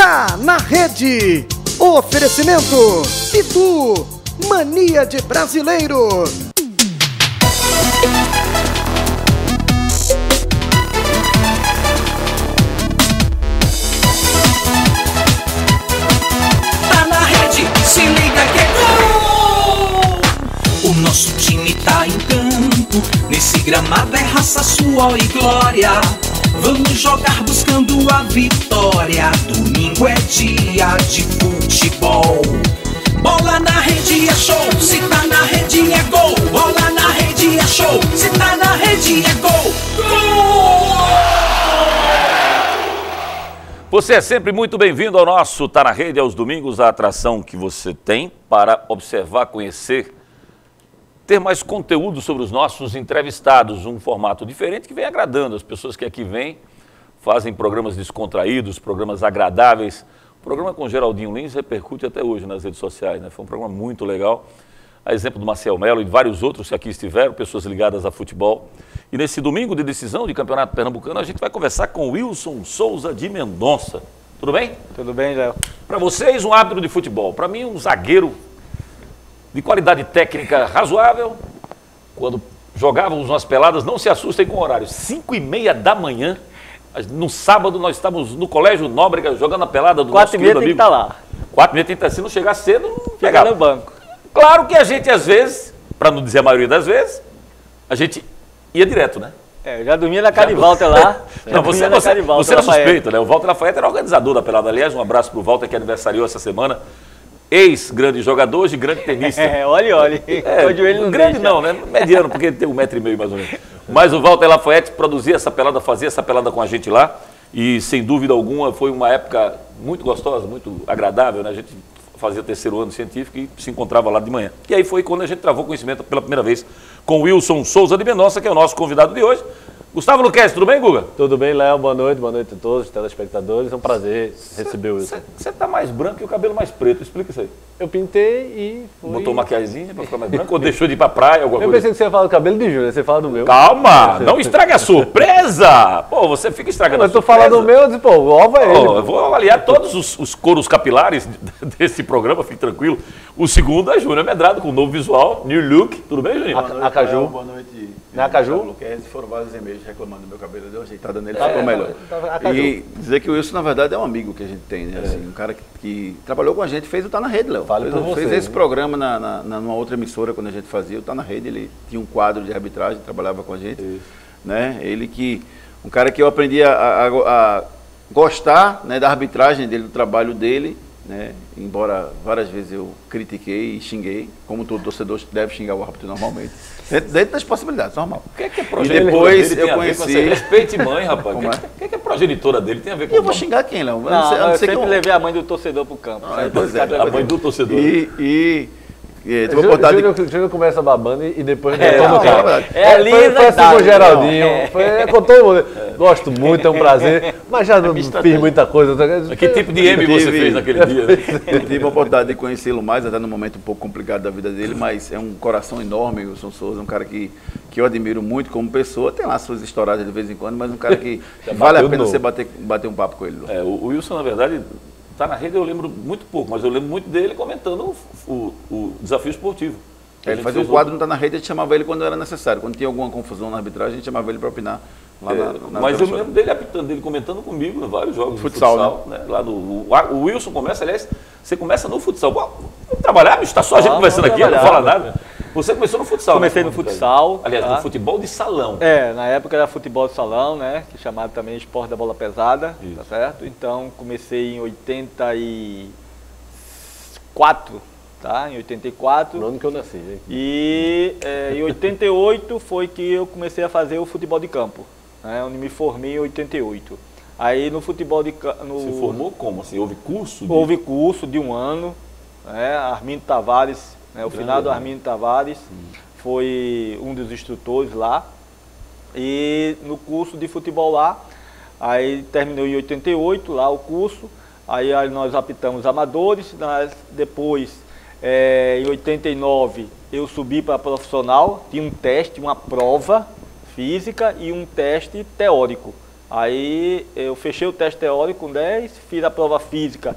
Tá na rede. Oferecimento Pitu, mania de brasileiro. Tá na rede, se liga que é gol! O nosso time tá em campo, nesse gramado é raça, suor e glória. Vamos jogar buscando a vitória. Domingo é dia de futebol. Bola na rede é show, se tá na rede é gol. Bola na rede é show, se tá na rede é gol. Gol! Você é sempre muito bem-vindo ao nosso Tá na Rede, aos domingos, a atração que você tem para observar, conhecer, ter mais conteúdo sobre os nossos entrevistados, um formato diferente que vem agradando as pessoas que aqui vêm, fazem programas descontraídos, programas agradáveis. O programa com Geraldinho Lins repercute até hoje nas redes sociais, né? Foi um programa muito legal, a exemplo do Marcel Melo e de vários outros que aqui estiveram, pessoas ligadas a futebol. E nesse domingo de decisão de Campeonato Pernambucano, a gente vai conversar com Wilson Souza de Mendonça. Tudo bem? Tudo bem, Léo. Para vocês, um árbitro de futebol. Para mim, um zagueiro de qualidade técnica razoável. Quando jogávamos umas peladas, não se assustem com o horário, 5h30 da manhã, no sábado nós estávamos no Colégio Nóbrega jogando a pelada do nosso querido amigo. 4h30 tem que estar lá. 4h30 tem que estar, se não chegar cedo, não Fica pegava. no banco. Claro que a gente às vezes, para não dizer a maioria das vezes, a gente ia direto, né? É, eu já dormia na casa de Walter lá. Não, você era suspeito, né? O Walter Lafayette era organizador da pelada. Aliás, um abraço para o Walter que aniversariou essa semana. Ex-grande jogador, hoje grande tenista. Olha. O joelho não grande deixa. não, né? Mediano, porque ele tem 1,5 m mais ou menos. Mas o Walter Lafayette produzia essa pelada, fazia essa pelada com a gente lá. E, sem dúvida alguma, foi uma época muito gostosa, muito agradável, né? A gente fazia terceiro ano científico e se encontrava lá de manhã. E aí foi quando a gente travou conhecimento pela primeira vez com o Wilson Souza de Mendonça, que é o nosso convidado de hoje. Gustavo Luquez, tudo bem, Guga? Tudo bem, Léo? Boa noite a todos os telespectadores. É um prazer receber o Wilson. Você tá mais branco e o cabelo mais preto, explica isso aí. Eu pintei e fui... Botou maquiagemzinha pra ficar mais branco ou deixou de ir pra praia, alguma Eu coisa? pensei que você ia falar do cabelo de Júnior, você fala do meu. Calma, não estrague a surpresa! Pô, você fica estragando a Mas tu surpresa. fala do meu, eu disse, pô, o alvo é ele. Eu vou avaliar todos os coros capilares desse programa, fique tranquilo. O segundo é Júnior Medrado, com um novo visual, new look. Tudo bem, Juninho? Acaju. Boa noite. Não é Acaju? Luquez, foram vários e-mails reclamando do meu cabelo, deu uma ajeitada nele, ficou melhor. Acaju. E dizer que o Wilson, na verdade, é um amigo que a gente tem, né? Assim, um cara que trabalhou com a gente, fez o Tá na Rede, Léo. Fale por Fez você, esse programa numa outra emissora, quando a gente fazia o Tá na Rede, ele tinha um quadro de arbitragem, trabalhava com a gente, né? Ele que, um cara que eu aprendi a gostar, né, da arbitragem dele, do trabalho dele, né? Embora várias vezes eu critiquei e xinguei, como todo torcedor deve xingar o árbitro normalmente, dentro das possibilidades, normal. O que é E progenitora depois dele eu tem a ver com conheci... essa- Respeite mãe, rapaz. Como O que é progenitora dele tem a ver com E eu vou xingar quem, Léo? Não, eu sei sempre como- levei a mãe do torcedor pro campo. Ah, pois é. a mãe do torcedor. Tive a oportunidade de... Júnior começa babando e depois É, toma não, o cara. é a Lisa Foi assim com o idade, Geraldinho, não. foi com todo mundo. Gosto muito, é um prazer, mas já não fiz muita coisa. Que tipo de M você fez naquele dia? Né? Eu tive a oportunidade de conhecê-lo mais, até num momento um pouco complicado da vida dele, mas é um coração enorme, o Wilson Souza, um cara que eu admiro muito como pessoa, tem lá suas estouradas de vez em quando, mas um cara que vale a bateu pena de você novo. bater um papo com ele. Léo. O Wilson, na verdade, tá na rede, eu lembro muito pouco, mas eu lembro muito dele comentando o desafio esportivo. Ele fazia um quadro, não tá na rede, a gente chamava ele quando era necessário. Quando tinha alguma confusão na arbitragem, a gente chamava ele para opinar lá na Mas eu emissora. lembro dele apitando, dele comentando comigo em vários jogos Futsal, de futsal, né? Lá o Wilson começa, aliás, você começa no futsal. Pô, vamos trabalhar, bicho, tá só a gente conversando aqui, não fala nada. Você começou no futsal, Comecei né? no futsal. Aliás, tá? no futebol de salão. É, na época era futebol de salão, né? Que chamado também esporte da bola pesada, Isso. tá certo? Então comecei em 84, tá? Em 84. No ano que eu nasci, hein? E em 88 foi que eu comecei a fazer o futebol de campo, né? Onde me formei em 88. Aí no futebol de campo... Você formou como? Assim, houve curso? Houve curso de um ano, né? Armindo Tavares, né? O finado Armindo Tavares foi um dos instrutores lá. E no curso de futebol lá, aí terminou em 88 lá o curso, aí nós apitamos amadores, depois em 89 eu subi para profissional, tinha um teste, uma prova física e um teste teórico. Aí eu fechei o teste teórico com 10, fiz a prova física,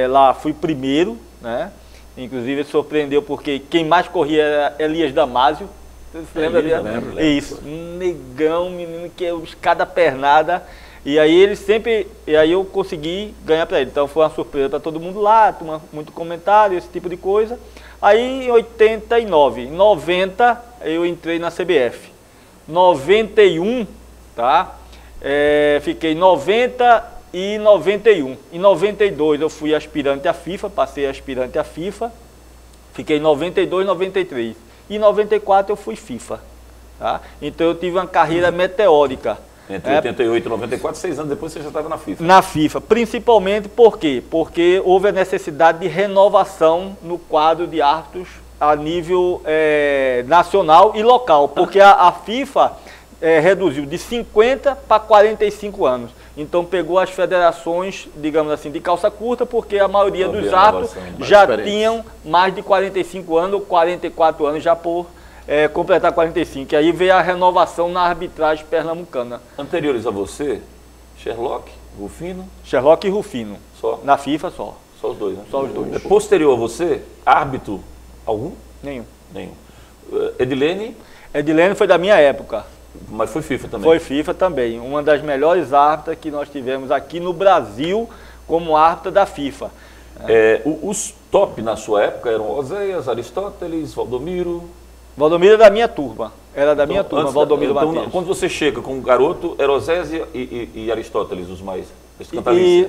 lá fui primeiro, né? Inclusive ele surpreendeu porque quem mais corria era Elias Damásio. Você lembra dele? Lembro. Isso, um negão, menino que é cada pernada. E aí ele sempre, e aí eu consegui ganhar para ele. Então foi uma surpresa para todo mundo lá, muito comentário, esse tipo de coisa. Aí em 89, em 90 eu entrei na CBF. 91, tá? Fiquei 90 e 91. Em 92 eu fui aspirante à FIFA, passei aspirante à FIFA. Fiquei em 92, 93. E em 94 eu fui FIFA. Tá? Então eu tive uma carreira meteórica. Entre 88 e 94, 6 anos depois você já estava na FIFA. Na FIFA, principalmente por quê? Porque houve a necessidade de renovação no quadro de árbitros a nível nacional e local. Porque a FIFA reduziu de 50 para 45 anos. Então pegou as federações, digamos assim, de calça curta, porque a maioria dos árbitros já tinham mais de 45 anos ou 44 anos já por completar 45. E aí veio a renovação na arbitragem pernambucana. Anteriores a você, Sherlock, Rufino? Sherlock e Rufino. Só? Na FIFA só. Só os dois, né? Só os dois. Posterior a você, árbitro algum? Nenhum. Nenhum. Edilene? Edilene foi da minha época. Mas foi FIFA também? Foi FIFA também. Uma das melhores árbitras que nós tivemos aqui no Brasil como árbitra da FIFA. Os top na sua época eram Oséias, Aristóteles, Valdomiro... Valdomiro era da minha turma. Era da minha turma, Valdomiro Matias. Quando você chega com um garoto, era Oséias e Aristóteles os mais... Cantalice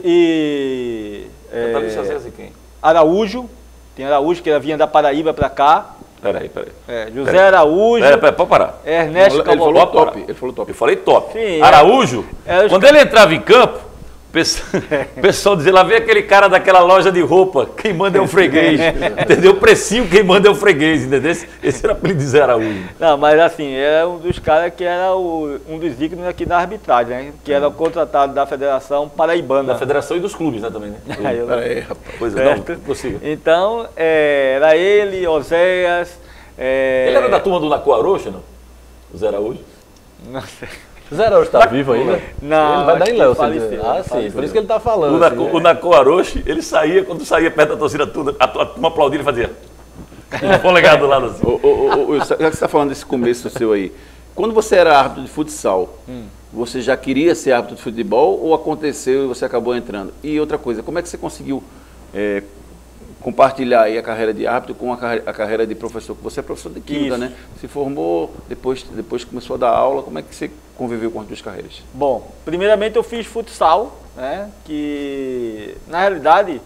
Oséias e quem? Araújo. Tem Araújo, que vinha da Paraíba para cá. Peraí. José Araújo. Pode parar. Ernesto Ele falou top. Ele falou top. Eu falei top. Sim, Araújo, quando ele entrava em campo, o pessoal dizia, lá vem aquele cara daquela loja de roupa, quem manda é o freguês. Entendeu? O precinho, quem manda é o freguês, entendeu? Esse era para ele dizer Araújo. Não, mas assim, era um dos caras que era um dos ícones aqui da arbitragem, né? Que era contratado da Federação Paraibana. Da Federação e dos clubes, né, também, né? Peraí, rapaz. Pois é, não, possível. Então, era ele, Oséias... Ele era da turma do Nacoarocha, não? O Zé Araújo? Não sei. O Zé Araújo está vivo ainda? Não, ele vai dar em Léo. Faleceu, Sim, por isso que ele está falando. O Nacoarocha, ele saía, quando saía perto da torcida toda, a turma aplaudia e fazia... polegar do lado assim. Já que você está falando desse começo seu aí, quando você era árbitro de futsal, você já queria ser árbitro de futebol ou aconteceu e você acabou entrando? E outra coisa, como é que você conseguiu compartilhar aí a carreira de árbitro com a carreira de professor? Você é professor de química, né? Se formou, depois começou a dar aula, como é que você conviveu com as duas carreiras? Bom, primeiramente eu fiz futsal, né? Que na realidade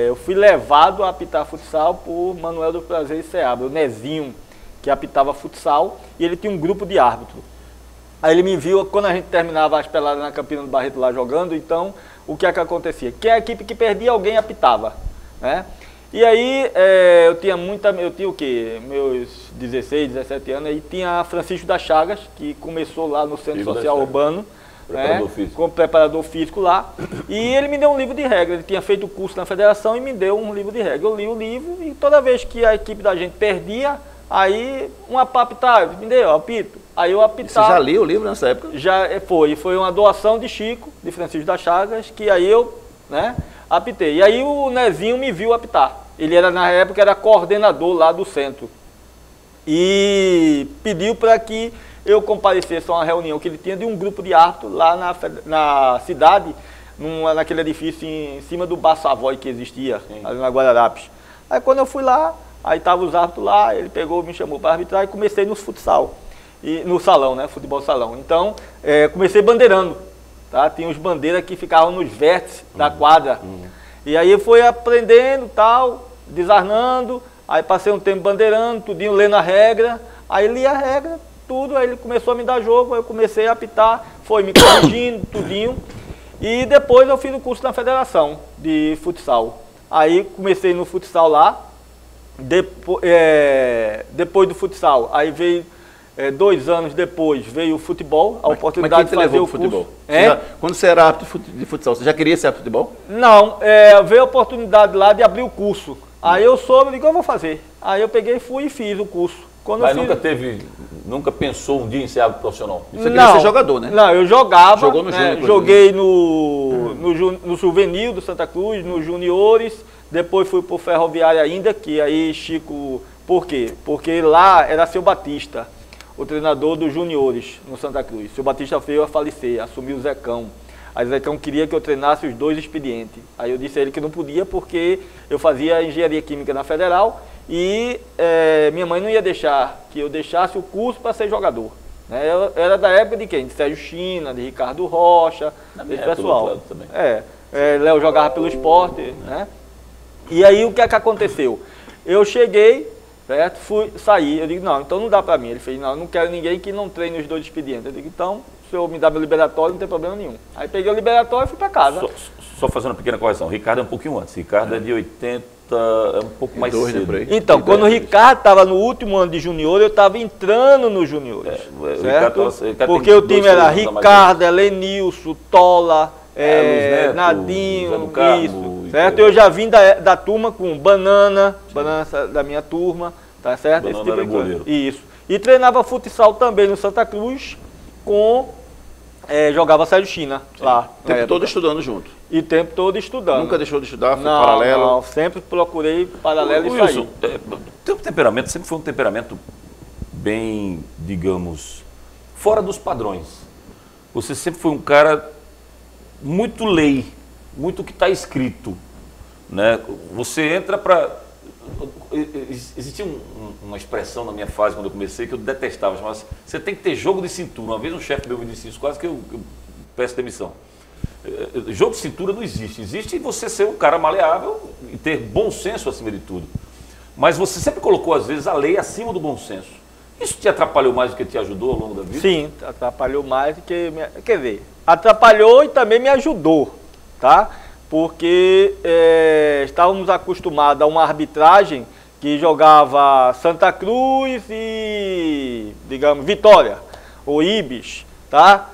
eu fui levado a apitar futsal por Manuel do Prazer e Seabra, o Nezinho, que apitava futsal, e ele tinha um grupo de árbitro. Aí ele me viu quando a gente terminava as peladas na Campina do Barreto lá jogando, então o que é que acontecia? Que a equipe que perdia, alguém apitava, né? E aí eu tinha o quê? Meus 16, 17 anos, aí tinha Francisco das Chagas, que começou lá no Centro Social Urbano, preparador físico. Como preparador físico lá, e ele me deu um livro de regra. Ele tinha feito o curso na federação e me deu um livro de regra. Eu li o livro e toda vez que a equipe da gente perdia, aí uma apitava, me deu, apito. Aí eu apitava. Você já lia o livro nessa época? Já foi uma doação de Chico, de Francisco das Chagas, que aí eu, né, apitei. E aí o Nezinho me viu apitar. Ele era, na época, era coordenador lá do centro. E pediu para que eu comparecesse a uma reunião que ele tinha de um grupo de árbitros lá na cidade, naquele edifício em cima do Bar Savoy que existia, ali na Guararapes. Aí quando eu fui lá, aí estavam os árbitros lá, ele pegou, me chamou para arbitrar e comecei no futsal. E, no salão, né? Futebol salão. Então, comecei bandeirando. Tá? Tinha os bandeiras que ficavam nos vértices da quadra. E aí eu fui aprendendo, tal, desarnando, aí passei um tempo bandeirando, tudinho, lendo a regra, aí li a regra, tudo, aí ele começou a me dar jogo, aí eu comecei a apitar, foi me corrigindo, tudinho, e depois eu fiz o curso na federação de futsal. Aí comecei no futsal lá, depois do futsal, aí veio... 2 anos depois veio o futebol, a oportunidade de fazer o curso. Quando você era árbitro de futsal, você já queria ser árbitro de futebol? Não, veio a oportunidade lá de abrir o curso. Aí eu soube, digo, eu vou fazer. Aí eu peguei, fui e fiz o curso. Mas nunca pensou um dia em ser árbitro profissional? Você queria ser jogador, né? Não, eu jogava. Jogou no Júnior? Joguei no Juvenil do Santa Cruz, nos Juniores, depois fui pro Ferroviário ainda, que aí Chico... Por quê? Porque lá era seu Batista, o treinador dos Juniores no Santa Cruz. Seu Batista veio a falecer, assumiu o Zecão. Aí o Zecão queria que eu treinasse os 2 expedientes. Aí eu disse a ele que não podia porque eu fazia engenharia química na Federal e minha mãe não ia deixar que eu deixasse o curso para ser jogador. Né? Eu era da época de quem? De Sérgio China, de Ricardo Rocha, desse pessoal. Léo jogava pelo Sport, né? E aí o que é que aconteceu? Eu cheguei, certo? Saí, eu digo, não, então não dá para mim. Ele fez, não, eu não quero ninguém que não treine os 2 expedientes. Eu digo, então, se eu me dar meu liberatório, não tem problema nenhum. Aí peguei o liberatório e fui para casa. Só fazendo uma pequena correção, Ricardo é um pouquinho antes. Ricardo é de 80, é um pouco mais cedo. Então, quando o Ricardo estava no último ano de junior, eu estava entrando nos juniores. Certo? Porque o time era Ricardo, Elenilson, Tola, Neto, Nadinho, Carmo, isso, certo? Eu já vim da turma com Banana da minha turma, tá certo? Banana esse tipo era de coisa. goleiro. Isso. E treinava futsal também no Santa Cruz jogava Sérgio China lá. O tempo todo estudando junto. E o tempo todo estudando. Nunca deixou de estudar, foi paralelo? Não, sempre procurei paralelo e saí. Teu temperamento sempre foi um temperamento bem, digamos, fora dos padrões. Você sempre foi um cara muito lei, muito que está escrito, né? Você entra para... Existia uma expressão na minha fase, quando eu comecei, que eu detestava, mas você tem que ter jogo de cintura. Uma vez um chefe meu me disse isso, quase que eu peço demissão. Jogo de cintura não existe. Existe você ser um cara maleável e ter bom senso acima de tudo. Mas você sempre colocou, às vezes, a lei acima do bom senso. Isso te atrapalhou mais do que te ajudou ao longo da vida? Sim, atrapalhou mais do que... Quer dizer, atrapalhou e também me ajudou, tá? Porque estávamos acostumados a uma arbitragem que jogava Santa Cruz e, digamos, Vitória, ou Ibis, tá?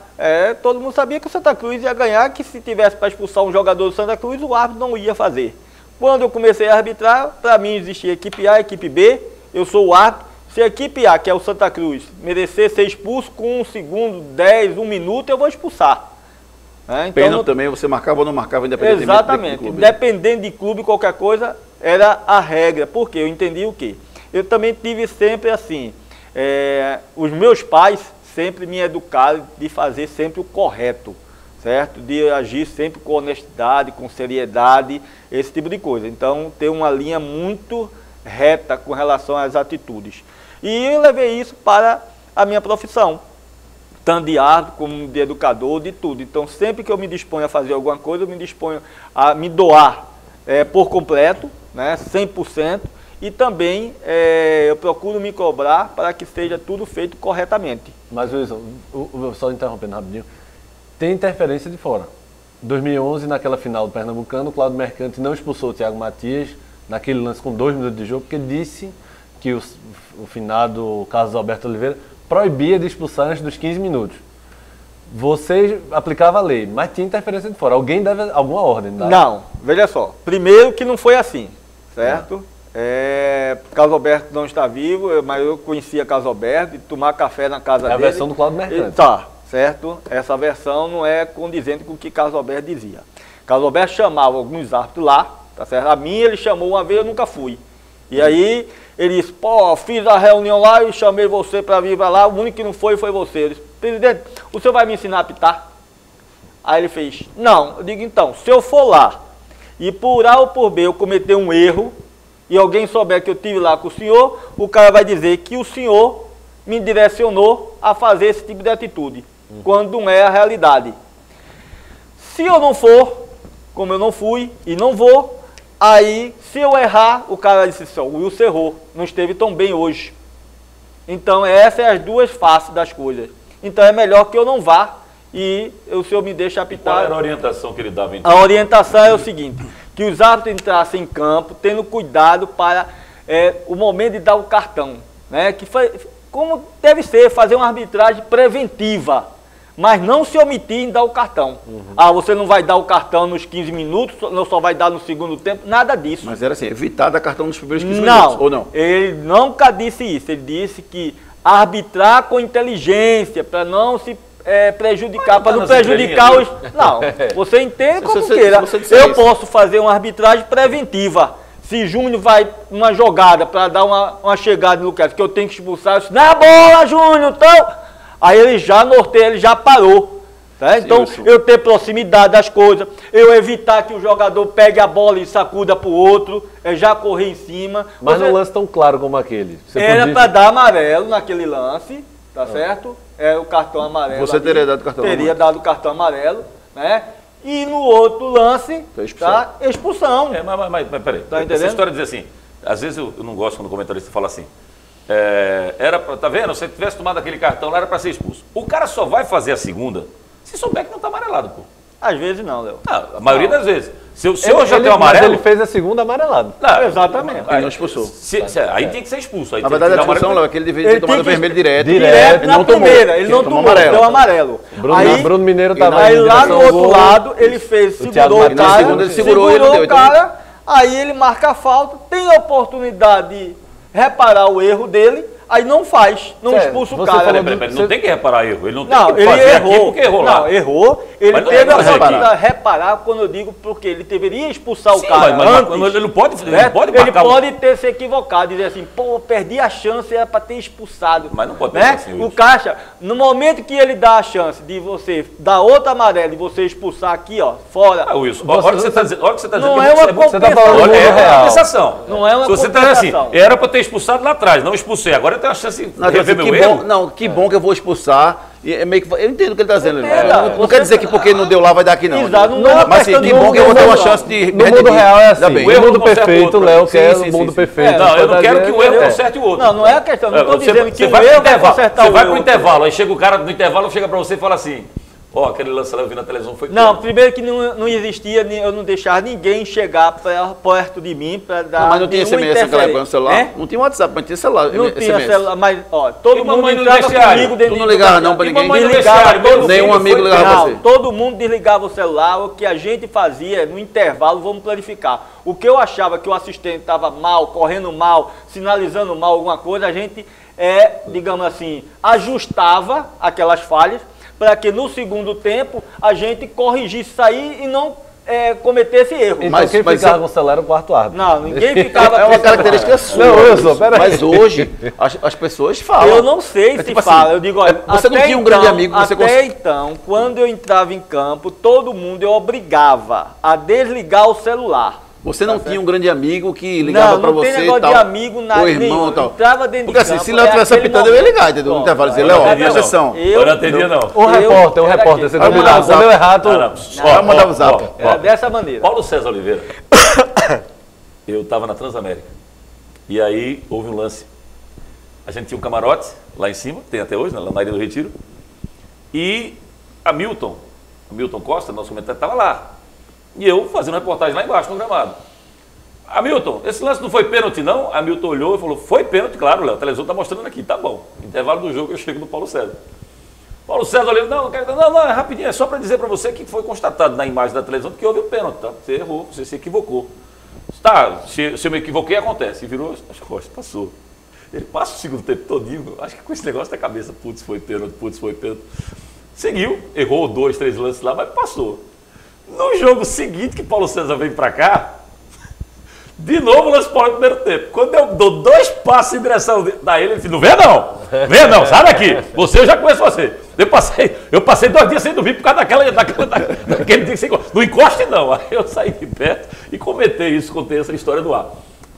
Todo mundo sabia que o Santa Cruz ia ganhar, que se tivesse para expulsar um jogador do Santa Cruz, o árbitro não ia fazer. Quando eu comecei a arbitrar, para mim existia equipe A, equipe B, eu sou o árbitro. Se a equipe A, que é o Santa Cruz, merecer ser expulso com 1 segundo, 10, 1 minuto, eu vou expulsar. Então, Pênalti também, você marcava ou não marcava, independente exatamente, de clube? Dependendo de clube, qualquer coisa, era a regra. Porque eu entendi o quê? Eu também tive sempre assim, os meus pais sempre me educaram de fazer sempre o correto, certo? De agir sempre com honestidade, com seriedade, esse tipo de coisa. Então, ter uma linha muito reta com relação às atitudes. E eu levei isso para a minha profissão, tanto de árbitro como de educador, de tudo. Então, sempre que eu me disponho a fazer alguma coisa, eu me disponho a me doar por completo, né, 100%, e também eu procuro me cobrar para que seja tudo feito corretamente. Mas, Wilson, só interrompendo rapidinho, tem interferência de fora. Em 2011, naquela final do Pernambucano, o Cláudio Mercante não expulsou o Thiago Matias naquele lance com 2 minutos de jogo, porque disse que o finado Carlos Alberto Oliveira proibia de expulsar antes dos 15 minutos. Você aplicava a lei, mas tinha interferência de fora. Alguém deve alguma ordem? Não, veja só. Primeiro que não foi assim, certo? Carlos Alberto não está vivo, mas eu conhecia Carlos Alberto e tomar café na casa dele. É a versão do Cláudio Mercante. Tá, certo? Essa versão não é condizente com o que Carlos Alberto dizia. Carlos Alberto chamava alguns árbitros lá, tá certo? A mim ele chamou uma vez, eu nunca fui. E aí ele disse, pô, fiz a reunião lá e chamei você para vir para lá, o único que não foi você. Ele disse, presidente, o senhor vai me ensinar a apitar? Aí ele fez, não. Eu digo, então, se eu for lá e por A ou por B eu cometer um erro e alguém souber que eu estive lá com o senhor, o cara vai dizer que o senhor me direcionou a fazer esse tipo de atitude, quando não é a realidade. Se eu não for, como eu não fui e não vou, aí, se eu errar, o cara disse assim, o Wilson errou, não esteve tão bem hoje. Então, essas são as duas faces das coisas. Então, é melhor que eu não vá e o senhor me deixe apitar. Qual era a orientação que ele dava, então? A orientação é o seguinte, que os árbitros entrassem em campo, tendo cuidado para o momento de dar o cartão. Né? Que foi, como deve ser, fazer uma arbitragem preventiva. mas não se omitir em dar o cartão. Ah, você não vai dar o cartão nos 15 minutos, não só vai dar no segundo tempo, nada disso. Mas era assim, evitar dar cartão nos primeiros 15 Não, minutos, ou não? ele nunca disse isso. Ele disse que arbitrar com inteligência, para não se prejudicar, para não prejudicar os... Não, você entende como queira. Eu posso fazer uma arbitragem preventiva. Se Júnior vai numa jogada para dar uma chegada no Lucas, que eu tenho que expulsar, eu disse, na bola, Júnior, então... Aí ele já norteia, ele já parou. Tá? Então, eu ter proximidade das coisas, eu evitar que o jogador pegue a bola e sacuda para o outro, já correr em cima. Mas num lance tão claro como aquele. Era para dar amarelo naquele lance, tá certo? O cartão amarelo. Você teria dado cartão amarelo? Teria dado o cartão amarelo, né? E no outro lance, tá? Expulsão. Mas peraí, tá entendendo? Essa história de dizer assim, às vezes eu não gosto quando o comentarista fala assim, era pra, tá vendo? Se você tivesse tomado aquele cartão lá, era para ser expulso. O cara só vai fazer a segunda se souber que não tá amarelado, pô. Às vezes não, Léo. A maioria das vezes. Se eu já tenho amarelo... Mas ele fez a segunda amarelado. Exatamente. Ele não expulsou. Aí tem que ser expulso. Aí Na verdade, a expulsão, Léo, é que ele deveria ter tomado vermelho direto. Direto na primeira. Ele não tomou, deu amarelo. Bruno Mineiro estava aí lá do outro lado, ele segurou o cara. Ele segurou o cara, aí ele marca a falta, tem a oportunidade de reparar o erro dele, aí não faz, não expulsa o cara. Peraí, não tem que reparar erro. Ele não tem Não, que ele fazer errou. aqui porque errou lá. Não, errou. Ele Mas não teve é a pra oportunidade de reparar quando eu digo porque ele deveria expulsar o cara antes. Mas ele não pode, Ele marcar pode ter se equivocado, dizer assim, pô, perdi a chance, era para ter expulsado. Mas não pode ter assim, O Caixa, no momento que ele dá a chance de você dar outra amarela e você expulsar aqui, ó, fora. Wilson, olha o que você está dizendo. Não é uma compensação. É uma compensação. Não é uma Se você está assim, compensação. era para ter expulsado lá atrás, não expulsei. Agora eu tenho a chance de rever meu erro. Que bom que eu vou expulsar. E é meio que, eu entendo o que ele está dizendo. Entenda. Não quer dizer que porque não deu lá vai dar aqui, não. Exato, não é uma Mas assim, questão que de bom que eu vou ter uma não. chance de No mundo real é assim. Ainda bem. O mundo perfeito, o Léo quer sim, o mundo sim. perfeito. Não, eu não quero que o erro conserte o outro. Não, não é a questão. Não estou dizendo que você o vai pro erro vai intervalo. consertar Você o vai erro. pro intervalo, aí chega o cara no intervalo, chega para você e fala assim, aquele lance lá eu vi na televisão foi... Não, primeiro que não existia, eu não deixava ninguém chegar perto de mim para dar. Mas não tinha SMS naquela época no celular? Não tinha WhatsApp, mas tinha celular. Não tinha celular, mas todo mundo mamãe no entrava vestiário? comigo dentro Tu não ligava não pra ninguém? mamãe no Desligava, vestiário? Nenhum amigo ligava pra você? todo mundo desligava o celular. O que a gente fazia no intervalo, vamos planificar. O que eu achava que o assistente estava mal, correndo mal, sinalizando mal alguma coisa, a gente, digamos assim, ajustava aquelas falhas para que no segundo tempo a gente corrigisse isso aí e não cometesse erro. Então quem ficava com o celular era o quarto árbitro. Não, ninguém ficava... É uma característica sua. Não, Wilson, peraí. Mas hoje, as pessoas falam. Eu não sei se tipo assim, fala. Eu digo, olha, você não tinha um grande amigo que você até então, quando eu entrava em campo, todo mundo eu obrigava a desligar o celular. Você não tinha um grande amigo que ligava pra você não tem negócio tal, de amigo, nada, ou irmão nenhum. tal. Entrava dentro Porque de assim, campo, se Léo tivesse aquele apitando, eu ia momento. ligar, entendeu? No intervalo, dizer, eu Léo, não presta atendia, atenção. Eu não atendia, não. O repórter, era você aqui. combinava. Quando deu errado... Eu mandava o zap. Era dessa maneira. Paulo César Oliveira, eu estava na Transamérica, e aí houve um lance. A gente tinha um camarote lá em cima, tem até hoje, lá na Ilha do Retiro, e a Milton Costa, nosso comentário, estava lá. E eu fazendo reportagem lá embaixo, no gramado. Hamilton, esse lance não foi pênalti, não? A Hamilton olhou e falou, foi pênalti, claro, Léo, a televisão está mostrando aqui, tá bom. Intervalo do jogo, eu chego no Paulo César. Paulo César olhou, não, é rapidinho, é só para dizer para você que foi constatado na imagem da televisão que houve um pênalti, tá? Você errou, você se equivocou. Tá, se eu me equivoquei, acontece. E virou as costas, passou. Ele passa o segundo tempo todinho, acho que com esse negócio da cabeça, putz, foi pênalti. Seguiu, errou 2, 3 lances lá, mas passou. No jogo seguinte que Paulo César vem para cá, de novo lance fora no primeiro tempo. Quando eu dou 2 passos em direção da ele disse, não vem não, sai daqui. Eu já conheço você. Eu passei 2 dias sem dormir por causa daquele dia sem não encoste não. Aí eu saí de perto e contei essa história do ar.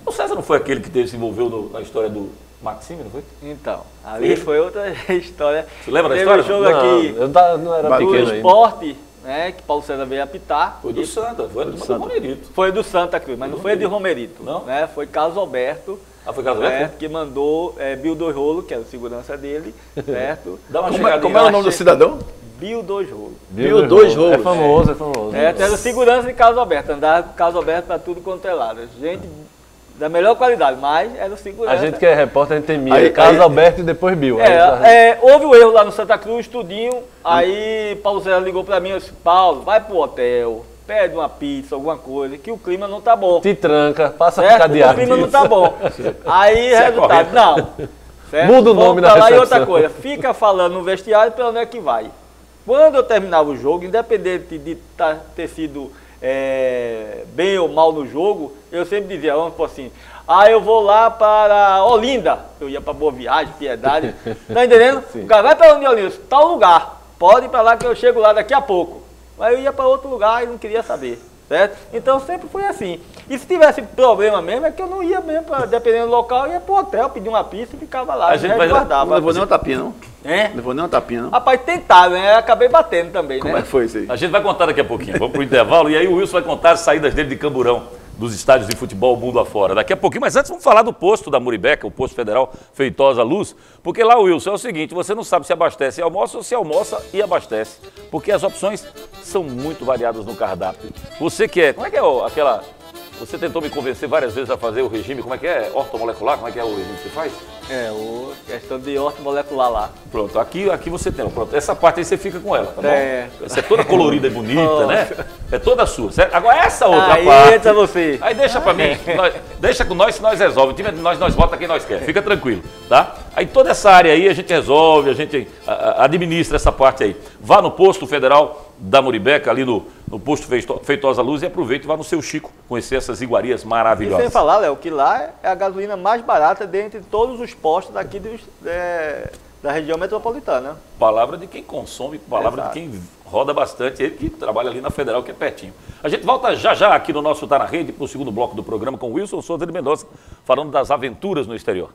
O César não foi aquele que se envolveu na história do Maxime, não foi? Então, ali foi outra história. Você lembra da Teve história? um jogo aqui Eu não era do pequeno ainda. esporte, né, que Paulo César veio apitar. Foi do Santa, foi do Romerito. Foi do Santa Cruz, mas não foi de Romerito. Não? Né? Foi Carlos Alberto. Foi Carlos Alberto? Que mandou Bill Dois Rolo, que era o segurança dele, certo? Dá uma Como é o nome do cidadão? Bill Dois Rolo. Bill Dois Rolos. É famoso. Era o segurança de Carlos Alberto, andava com Carlos Alberto para tudo quanto é lado. Gente Da melhor qualidade, mas era o segurança. A gente que é repórter, a gente tem medo. Aí- Carlos aí- Alberto e depois Bill. Houve um erro lá no Santa Cruz, tudinho. Aí Paulo César ligou pra mim e disse, Paulo, vai pro hotel, pede uma pizza, alguma coisa, que o clima não tá bom. Te tranca, passa Certo? cadeado. O clima não tá bom. Aí, resultado, não. Certo? Muda o nome Vamos na pra lá. E recepção. outra coisa, fica falando no vestiário pra onde é que vai. Quando eu terminava o jogo, independente de ter sido bem ou mal no jogo, eu sempre dizia, vamos por assim, eu vou lá para Olinda. Eu ia para Boa Viagem, Piedade. Tá entendendo? O cara vai para onde, Olinda? Tal lugar. Pode ir para lá que eu chego lá daqui a pouco. Mas eu ia para outro lugar e não queria saber. Certo? Então sempre foi assim. E se tivesse problema mesmo, é que eu não ia mesmo, dependendo do local, eu ia pro hotel, pedir uma pizza e ficava lá. A gente vai- Não guardava. levou nem uma tapinha, não? É? Levou nem uma tapinha, não? Rapaz, tentaram, né? Eu acabei batendo também, Como né? é que foi isso aí? A gente vai contar daqui a pouquinho. Vamos pro intervalo e aí o Wilson vai contar as saídas dele de Camburão, dos estádios de futebol mundo afora. Daqui a pouquinho, mas antes vamos falar do posto da Muribeca, o posto federal Feitosa Luz, porque lá, Wilson, é o seguinte, você não sabe se abastece e almoça ou se almoça e abastece, porque as opções são muito variadas no cardápio. Você quer, como é que é aquela... Você tentou me convencer várias vezes a fazer o regime, como é que é? Ortomolecular? Como é que é o regime que você faz? Questão de ortomolecular lá. Pronto, aqui você tem, pronto. Essa parte aí você fica com ela, tá bom? Certo. Essa é toda colorida e bonita, né? É toda sua, certo? Agora essa outra Aí parte... entra você. Aí deixa pra mim, deixa com nós que nós resolve. O time é de nós bota quem nós quer, fica tranquilo, tá? Aí toda essa área aí a gente resolve, a gente administra essa parte aí. Vá no posto federal da Muribeca, ali no posto Feitosa Luz e aproveite e vá no seu Chico conhecer essas iguarias E maravilhosas. sem falar, Léo, que lá é a gasolina mais barata dentre todos os postos daqui da região metropolitana. Palavra de quem consome, palavra Exato. de quem roda bastante, ele que trabalha ali na Federal, que é pertinho. A gente volta já aqui no nosso Tá na Rede, para o segundo bloco do programa com Wilson Souza de Mendonça, falando das aventuras no exterior.